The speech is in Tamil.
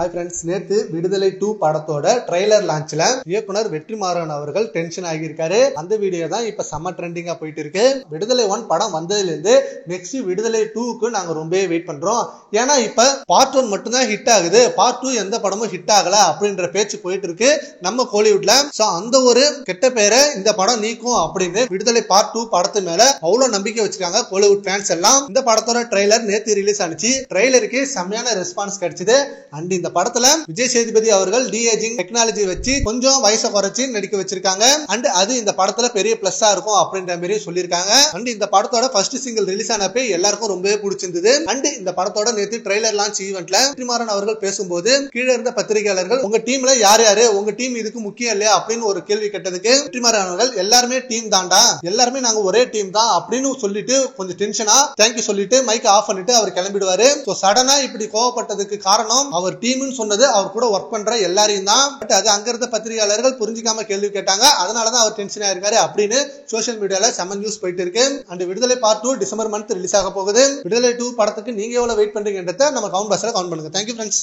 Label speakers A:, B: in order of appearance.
A: Hi friends, நேத்து விடுதலை 2 படத்தோட ட்ரைலர் லான்ச்ல இயக்குனர் வெற்றிமாறன் அவர்கள் டென்ஷன் ஆகியிருக்காரு. அந்த வீடியோ தான் இப்ப செம்ம ட்ரெண்டிங்கா போயிட்டு இருக்கு. விடுதலை 1 படம் வந்ததுல இருந்து நெக்ஸ்ட் விடுதலை 2க்கு நாங்க ரொம்பவே வெயிட் பண்றோம். ஏன்னா இப்ப பார்ட் 1 மட்டும் தான் ஹிட் ஆகுது, பார்ட் 2 எந்த படமும் ஹிட் ஆகல அப்படின்ற பேச்சு போயிட்டு இருக்கு நம்ம கோலிவுட்ல. சோ அந்த ஒரு கெட்ட பேரை இந்த படம் நீக்கும் அப்படின்னு விடுதலை பார்ட் 2 படத்து மேல அவ்வளவு நம்பிக்கை வச்சிருக்காங்க கோலிவுட் ஃபேன்ஸ் எல்லாம். இந்த படத்தோட ட்ரைலர் நேத்து ரிலீஸ் ஆனிச்சு. ட்ரைலருக்கு செம்மையான ரெஸ்பான்ஸ் கிடைச்சது. அண்ட் இந்த படத்துல விஜய் சேதுபதி அவர்கள் டி-ஏஜிங் டெக்னாலஜி வச்சு கொஞ்சம் வயசை குறைச்சு நடிக்க வச்சிருக்காங்க. அண்ட் அது இந்த படத்துல பெரிய பிளஸ்ஸா இருக்கும் அப்படின்ற மாதிரி சொல்லியிருக்காங்க. அண்ட் இந்த படத்தோட ஃபர்ஸ்ட் சிங்கிள் ரிலீஸ் ஆனப்ப எல்லாருக்கும் ரொம்பவே பிடிச்சிருந்தது. அண்ட் இந்த படத்தோட நேத்து ட்ரைலர் லான்ச் ஈவென்ட்ல வெற்றிமாறன் அவர்கள் பேசும்போது கீழே இருந்த பத்திரிகையாளர்கள் உங்க டீம்ல யார் யாரு, உங்க டீம் இதுக்கு முக்கியம் இல்லையா அப்படின்னு ஒரு கேள்வி கேட்டதுக்கு வெற்றிமாறன் அவர்கள் எல்லாருமே டீம் தான்டா, எல்லாருமே நாங்க ஒரே டீம் தான் அப்படின்னு சொல்லிட்டு கொஞ்சம் டென்ஷனா தேங்க்யூ சொல்லிட்டு மைக் ஆஃப் பண்ணிட்டு அவர் கிளம்பிடுவாரு. சடனா இப்படி கோவப்பட்டதுக்கு காரணம் அவர் டீம்னு சொன்னது அவர் கூட ஒர்க் பண்ற எல்லாரையும் தான். பட் அது அங்க இருந்த பத்திரிகையாளர்கள் புரிஞ்சிக்காம கேள்வி கேட்டாங்க, அதனாலதான் அவர் டென்ஷன் ஆயிருக்காரு அப்படின்னு சோசியல் மீடியால செம்ம நியூஸ் போயிட்டு இருக்கு. அண்ட் விடுதலை பார்ட் 2 டிசம்பர் மந்த் ரிலீஸ் ஆக போகுது. விடுதலை 2 படத்துக்கு நீங்க எவ்வளவு வெயிட் பண்றீங்கன்றத நம்ம கமெண்ட் பாக்ஸ்ல கமெண்ட் பண்ணுங்க. Thank you friends.